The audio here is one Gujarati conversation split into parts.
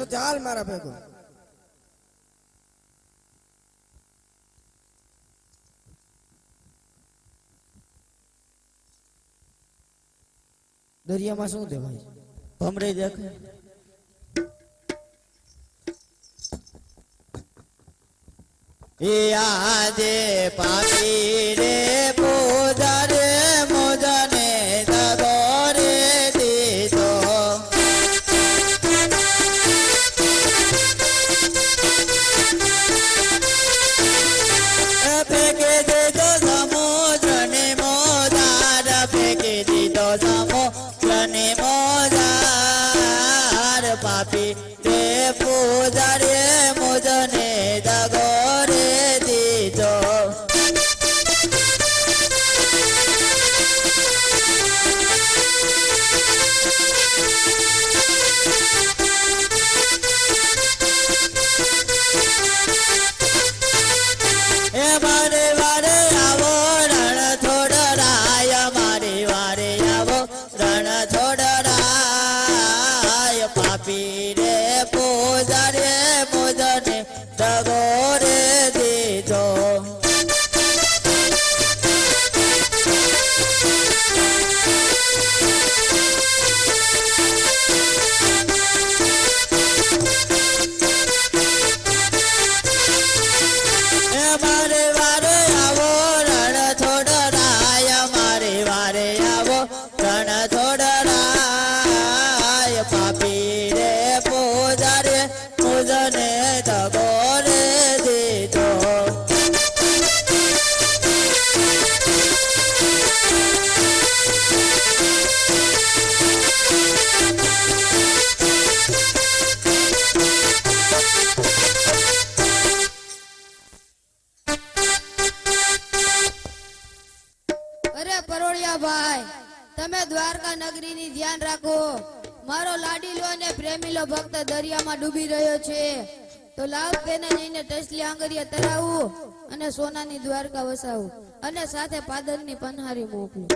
તો ચાલ મારા ભેગો. દરિયામાં શું દેવાય? ભમરે દેખાય. એ આજે પાપી રે પૂજા રે મોજને દગો રે દીધો. ફેંકી દીધો સમુદ્રને મોજાર, ફેંકી દીધો સમુદ્રને મોજાર. પાપી રે પૂજા રે મોજને દગો રે દીધો. એ મારે વારે આવો રણ છોડરાય, મારે વારે આવો રણ છોડરાય. પાપી રે પૂજા રે મોજને દગો રે દીધો. મારે વારે આવો રણ છોડરાય, મારે વારે આવો રણ છોડરાય. પાપી રે પૂજા રે મોજને દગો રે દીધો. અરે પરોળિયા ભાઈ, તમે દ્વારકા નગરીની ધ્યાન રાખો. મારો લાડીલો અને પ્રેમીલો ભક્ત દરિયામાં ડૂબી રહ્યો છે. તો લાવ તેને જઈને ટસલી આંગળીએ તરાવું અને સોનાની દ્વારકા વસાવું અને સાથે પાદરની પનહારી મોકલું.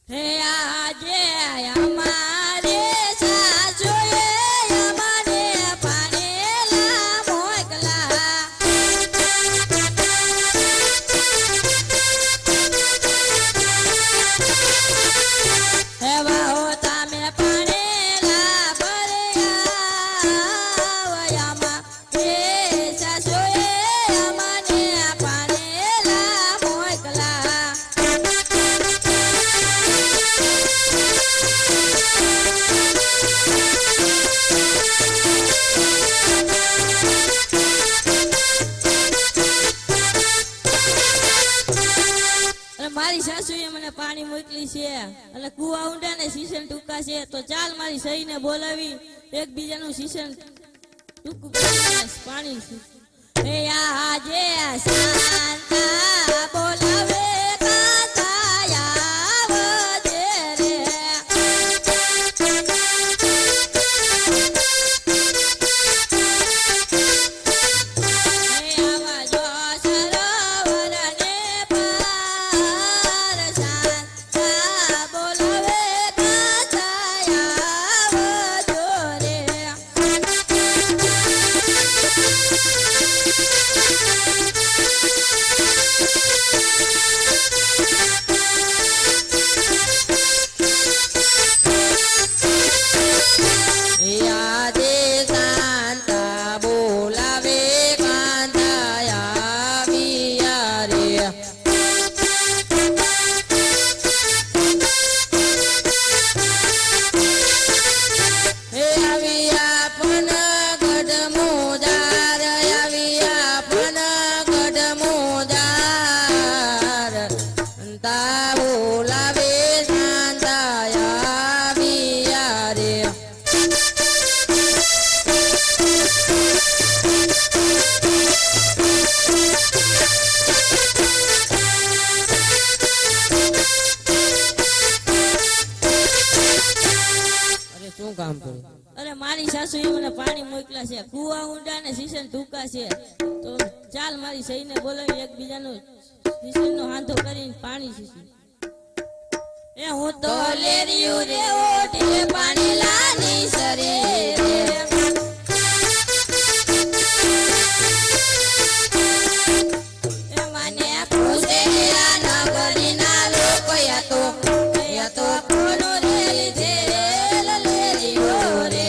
હે આજે અમારે સાસુએ અમારે પાનેલા મોકલા. હે વાહો તમે પાનેલા ભર્યા, હે સાસુએ અમને પાનેલા મોકલા. મારી સાસુએ મને પાણી મોકલી છે એટલે કુવા ઊંડા ને સીસન ટૂંકા છે. તો ચાલ મારી સહીને બોલાવી એકબીજાનું સીસન ટૂંકું પાણી છે. હે આજે શાંતા બોલાવે કાંતા આવજે રે. હે આવાજો સરોવરને પાર, શાંતા બોલાવે કાંતા આવજો રે. શું કામ કરું? અરે મારી સાસુએ મને પાણી મોકલ્યા છે, કુવા ઊંડા ને સીસન ટૂંકા છે, તો ચાલ મારી સહીને બોલાવી એકબીજાનું સીસનનો હાંધો કરીને પાણી સીસી. એ હું તો લેરિયું રે ઓઢે પાણી લાની સરે રે. એ મને પૂછે આ નગરીના લોકો યા તો કોનો રે લીધે લેરિયો રે.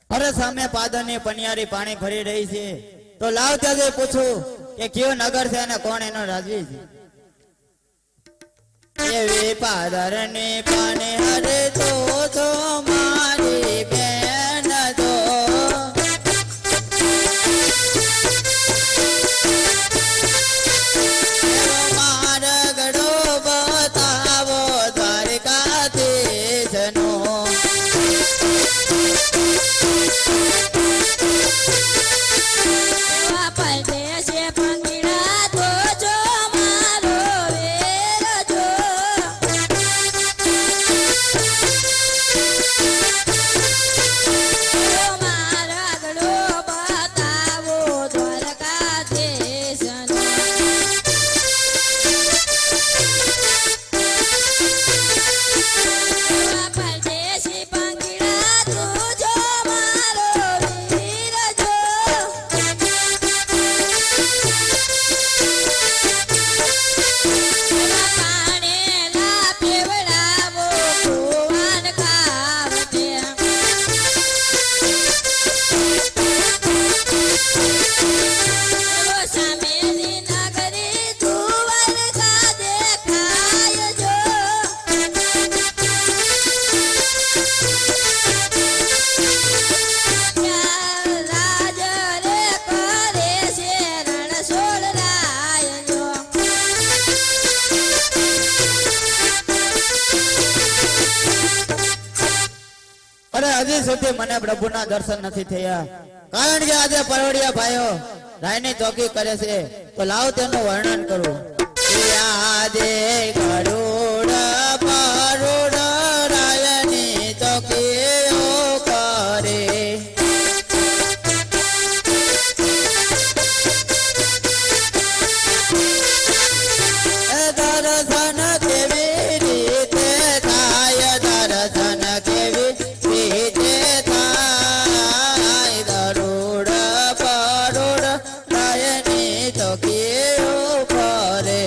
અરે સામે પાદરની પનિયારી પાણી ભરી રહી છે, તો લાવ ત્યાં જઈ પૂછું કે કયો નગર છે અને કોણ એનો રાજવી છે. એવી પાદરની પાણી હરે તો છો મારી બેન તો માર્ગડો બતાવો દ્વારકાધીશનો. એવા પરદેશે પંગીડા તો જો મારો વેર જો. એવો માર્ગડો બતાવો દ્વારકાધીશનો. એવા પરદેશી પંગીડા તો જો મારો વીર જો. એવા પાણેલા પીવડાવો કુવાન ખાવતે. એવો સામેની નગરી દ્વારકા દેખાય જો. ત્યાં રાજ રે કરે છે રણછોડ રાયનો. અરે હજી સુધી મને પ્રભુના દર્શન નથી થયા, કારણ કે આજે પરવડિયા ભાઈઓ રાયની ચોકી કરે છે, તો લાવ તેનું વર્ણન કરું. આજે ગરુડ પરુડ રાયની ચોકીઓ કરે. દર્શન કેવી રીતે થાય, દર્શન કેવી રીતે થાય, ગરુડ પરુડ રાયની ચોકીઓ કરે.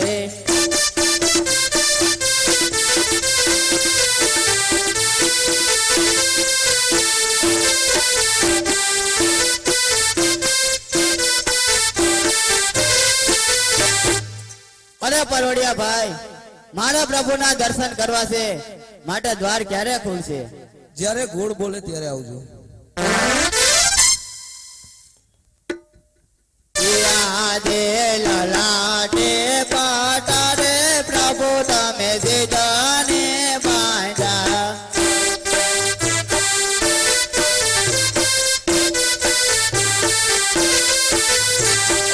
અરે પરોડિયા ભાઈ, મારા પ્રભુના દર્શન કરવા છે, માટે દ્વાર ક્યારે ખુલશે? જ્યારે ગોળ બોલે ત્યારે આવજો. યાદે લલાટે પાટા રે પ્રભુ તમે દીદાને બાંધા.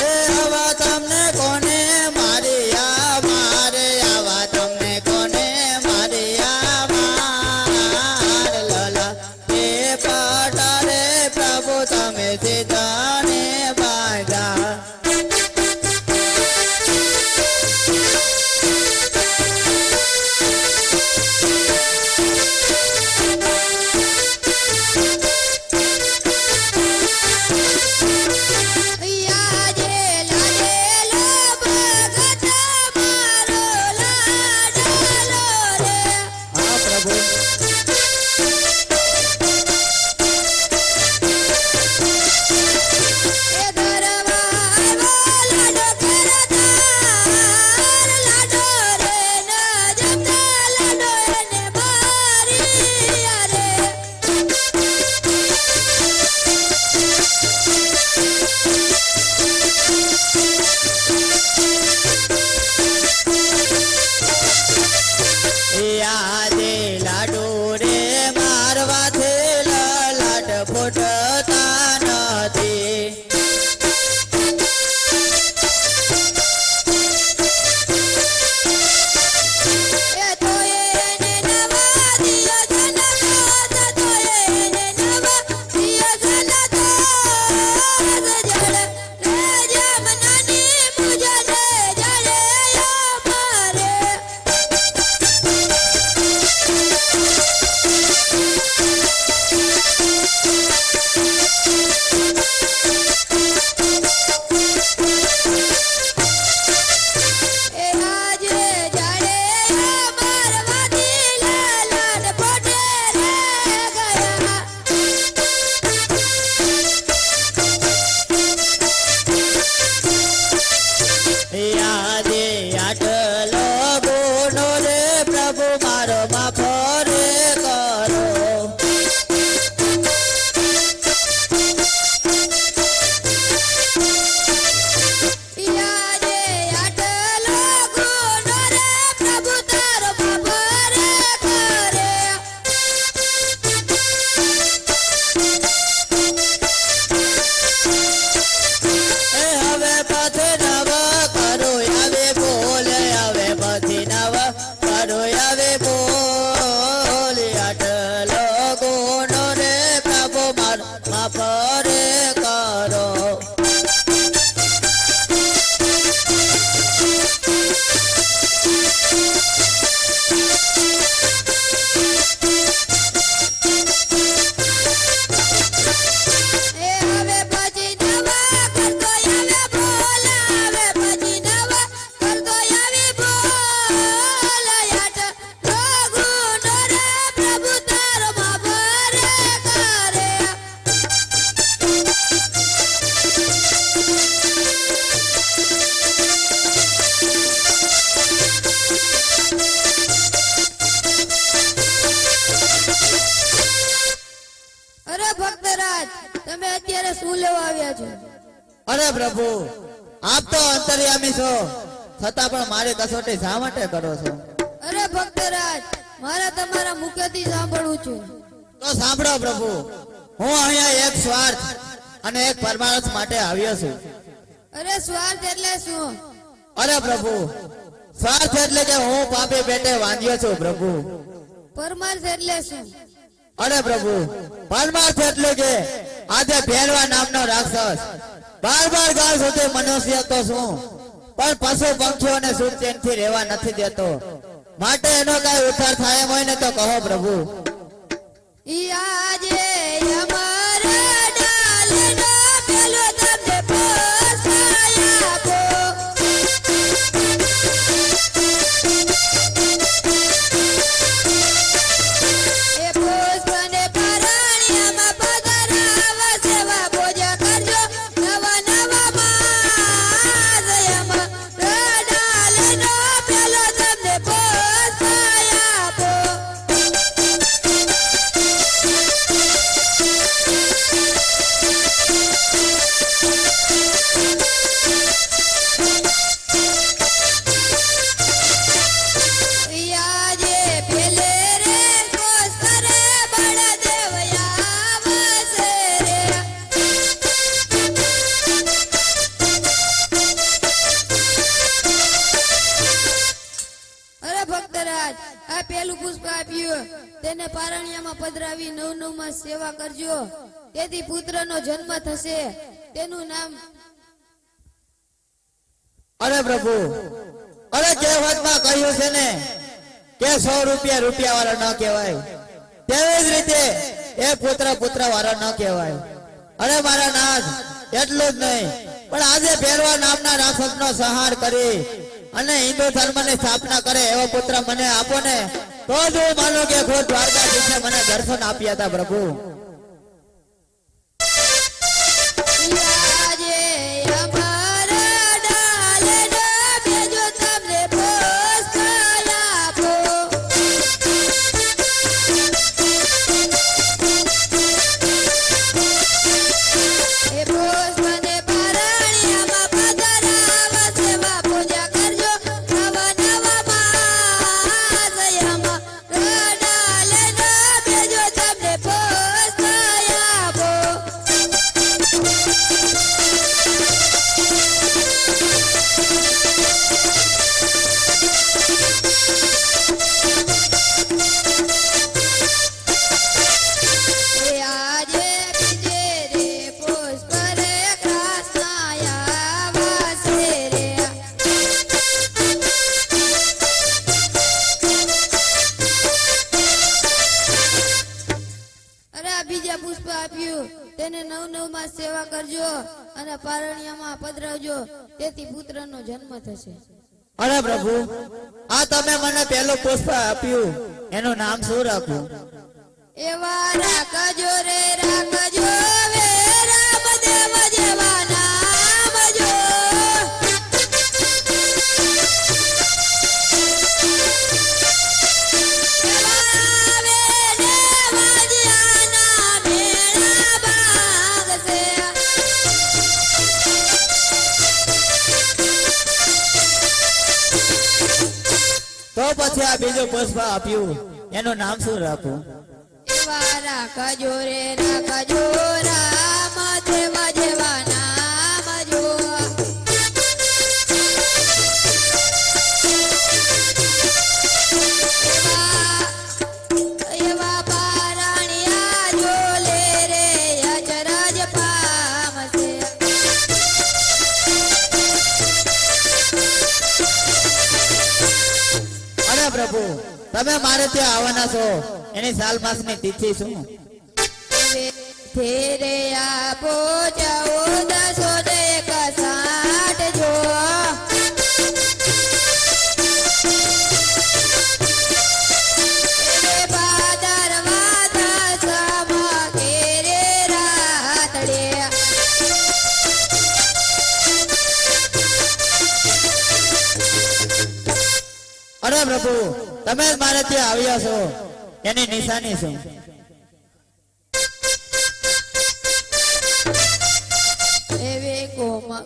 એ આવા તમને કોને મારી આ મારે, આવા તમને કોને મારી આ માર. લલા તે પાટા રે અરે પ્રભુ આપ તો અંતર્યામી છો છતાં પણ મારી કસોટી શા માટે કરો છો? અરે ભક્તરાજ, મારે તમારા મુખેથી સાંભળવું છે. તો સાંભળો પ્રભુ, હું અહીંયા એક સ્વાર્થ અને એક પરમાર્થ માટે આવ્યો છું. અરે સ્વાર્થ એટલે શું? અરે પ્રભુ, સ્વાર્થ એટલે કે હું પાપી પેટે વાંધ્યો છું પ્રભુ. પરમાર્થ એટલે શું? અરે પ્રભુ, પરમાર્થ એટલે કે આજે ભેરવા નામનો રાક્ષસ 12 ગાળ સુધી મનુષ્ય તો શું પણ પશુ પંખીઓને સુખ ચેનથી રહેવા નથી દેતો. માટે એનો કઈ ઉદ્ધાર થાય એમ હોય ને તો કહો પ્રભુ. ઈ આજે અમારા ડાલનો પેલો તમને પોસાય આપો. એ પુષ્પને પારણિયામાં પધરાવા સેવા પૂજા કરજો. નવા નવા માસયમાં ડાલનો પેલો તમને પોસાય આપો. યાજે પેલે રે કોસ્તરે બળદેવ આવશે રે. અરે ભક્તરાજ, આ પેલું પુષ્પ આપ્યું તેને પારણિયામાં પધરાવી 9 માં સેવા કરજો. તેથી પુત્રનો જન્મ થશે. તેનું નામ અરે પ્રભુ, અરે કહેવતમાં કહ્યું છે ને કે 100 રૂપિયા રૂપિયા વાળા ન કહેવાય, તેવી જ રીતે એ પુત્ર પુત્ર વાળા ન કહેવાય. અરે મારા નાથ, એટલું જ નહીં પણ આજે ભેરવા નામના રાક્ષસનો સંહાર કરી અને હિન્દુ ધર્મની સ્થાપના કરે એવો પુત્ર મને આપો ને તો જ હું માનું કે ખુદ દ્વારકાધીશે મને દર્શન આપ્યા હતા પ્રભુ. યાજે અમારા ડાલનો બેજો તમને પોસાય આપો. એ પુષ્પને પારણિયામાં પધરાવા સેવા પૂજા કરજો. નવા નવા માસયમાં ડાલનો બેજો તમને પોસાય આપો. એ આજે બીજે રે પુષ્પ રે ક્રાસનાયા વાસે રે. અરે આ બીજા પુષ્પ આપ્યું તેને 9 માં સેવા કરજો અને પારણિયામાં પધરાવજો. તેથી પુત્રનો જન્મ થશે. અરે પ્રભુ, આ તમે મને પેલું પુષ્પ આપ્યું એનું નામ શું રાખું? એવા રાખજો રે રાખજો વે રામદેવ જેવા નામ જો. એવા વે દેવાજિયાના મેળા ભાગશે. તો પછી આ બીજું પુષ્પ આપ્યું એનું નામ શું રાખું? એવા રાખજો રે રાખજો રામદેવ જેવા નામ જો. એવા પારણિયા જોલે રે અચરજ પામશે. અરે પ્રભુ, તમે મારે ત્યાં આવવાના છો એની સાલ માસની તિથિ શું? તેરે આપો 1461 જો. એ ભાદરવા દાસમાં કેરે રાતડે. અરે પ્રભુ, તમે જ મારે ત્યાં આવ્યા છો એની નિશાની શું? એવે કોમા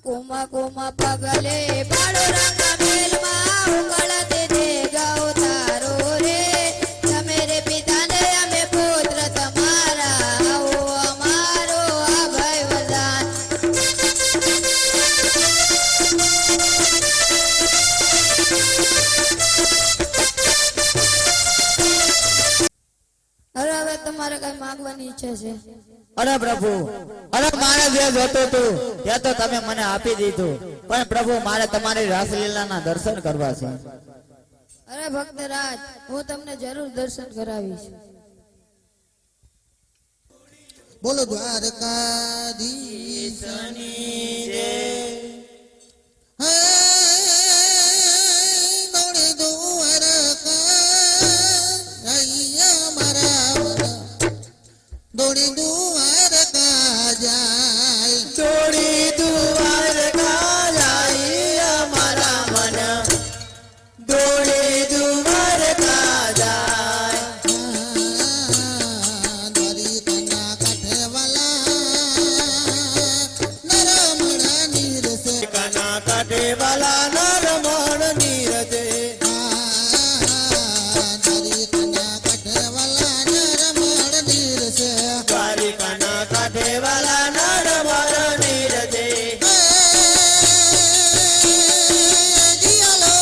કોમા કોમા પગલે પાડો રંગા મેલમાં ઉકળતે દે ગાઓ તારો રે તમે રે પિતાને અમે પુત્ર તમારા આવો અમારો અભય વરદાન હવે તમારે કઈ માંગવાની ઈચ્છા છે અરે પ્રભુ, અરે મારે જે જોતું હતું તે તો તમે મને આપી દીધું, પણ પ્રભુ મારે તમારી રાસલીલાના દર્શન કરવા છે. અરે ભક્તરાજ હું તમને જરૂર દર્શન કરાવીશ બોલો દ્વારકાધીશની જય. હે દોડે દ્વારકા રૈયા મારા મન દોડે દ્વારકા જાય દોડી દ્વારકા જાય અમારા મન, દોડી દ્વારકા જાય. દ્વારિકાના કાંઠે વાલા નરમણા નીરસે કના કાઢે વાલા નરમણ નીરજે, દ્વારિકાના કાંઠે વાલા નરમણ નીરસે દ્વારિકાના કાઢે વાલા નરમણ નીરજે. જીયાલો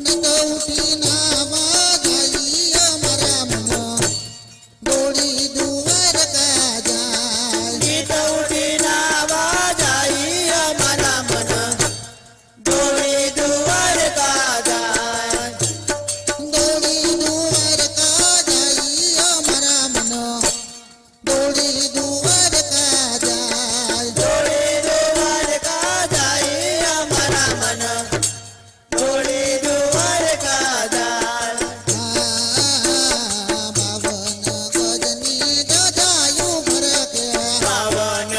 નતો ઉઠી નાવા ગઈ અમારા મન દોડી દ્વારકા જાય ગીત ઉઠી નાવા જાય અમારા મન, દોડી દ્વારકા જાય. દોડી દ્વારકા જાય અમારા મન દોડી દ્વારકા જાય દોડી દ્વારકા જાય અમારા મન, દોડી દ્વારકા જાય. બાવન ગજની ગજાયું ફરકે પાવન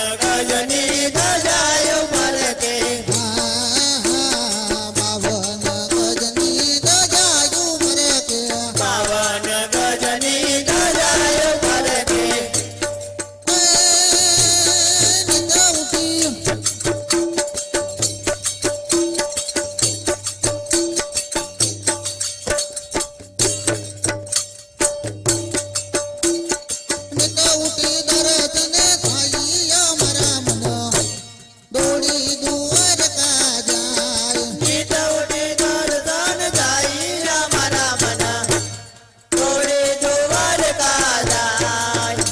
ગજની ધજાયો ફરકે, બાવન ગજની ગજાયું ફરકે પાવન ગજની ધજાયો ફરકે. નિદ્રા ઉઠી નિદ્રા ઉઠી દર્શને થઈ અમારા મન દોડી દ્વારકા જાય ગીત ઉઠી દર્શન જાય અમારા મન, દોડી દ્વારકા જાય.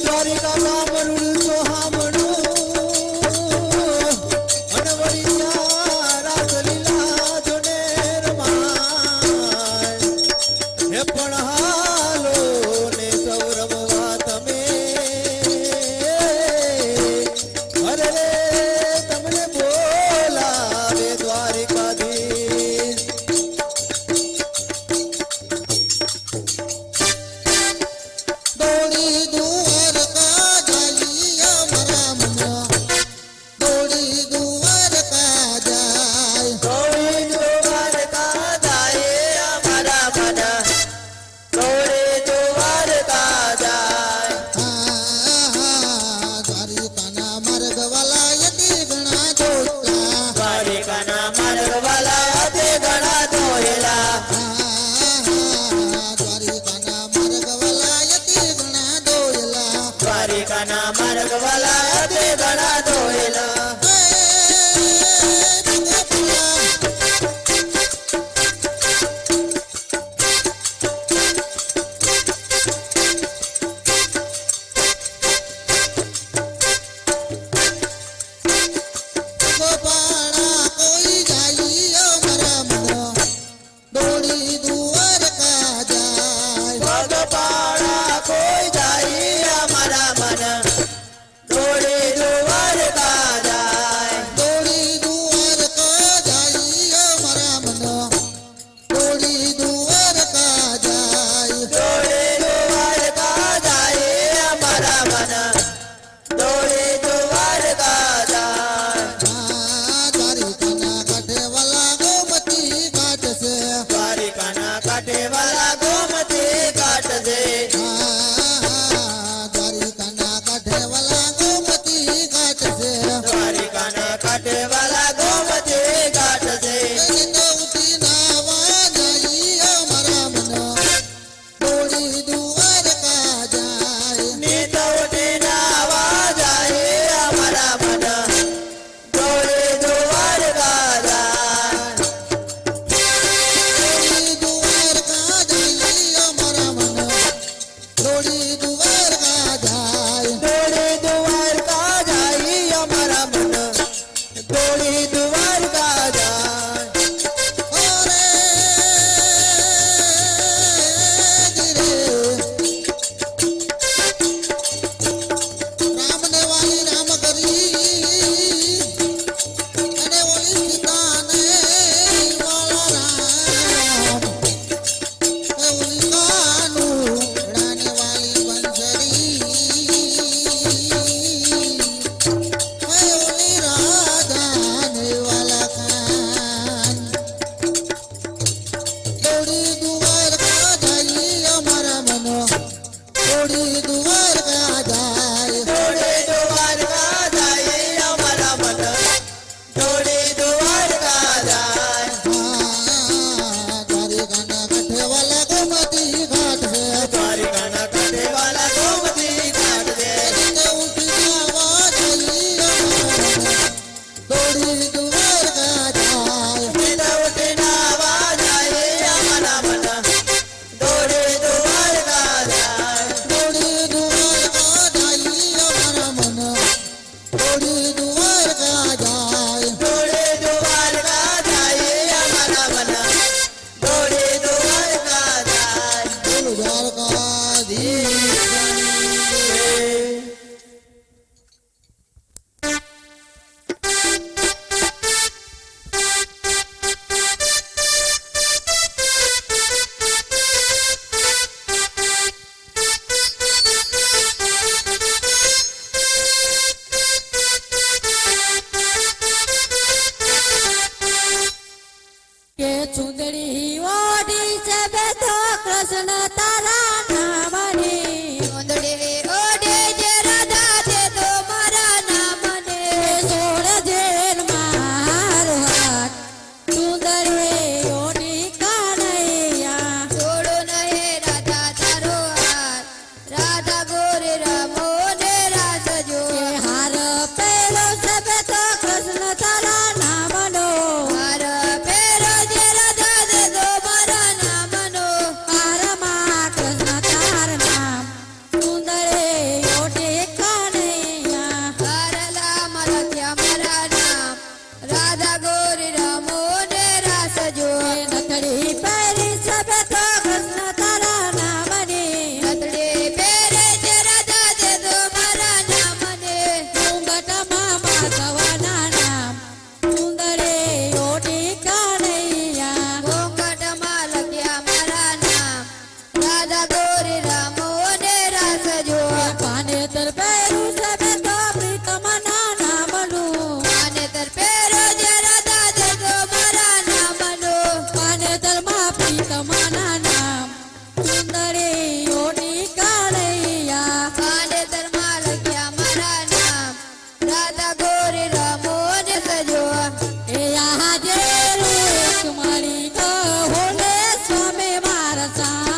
દ્વારિકા સાંભળું તો સાંભળું, અનવરિયા રાસલીલા જોને રમાય. હે પણ હાલો ને સૌ રમવા તમે, અરે રે તમને બોલાવે દ્વારિકાધીશ. દોડી દ્વારકા જાય અમારા મન દોડી દ્વારકા જાય દોડી દ્વારકા જાય અમારા મન, દોડી દ્વારકા જાય. દ્વારિકાના માર્ગ વાલા યતિ ગણા જોતા દ્વારિકાના માર્ગ વાલા તે ઘણા દોહેલા, દ્વારિકાના માર્ગ વાલા યતિ ગણા દોયલા દ્વારિકાના માર્ગ વાલા તે ઘણા દોહેલા. મારા નામ સુંદરીઓની કાળૈયા પાંડેતરમાં લખ્યા મારા નામ રાધા ગોરી રમો ને સજો એ આજે રૂકમણી કહો ને સ્વામી મારા સા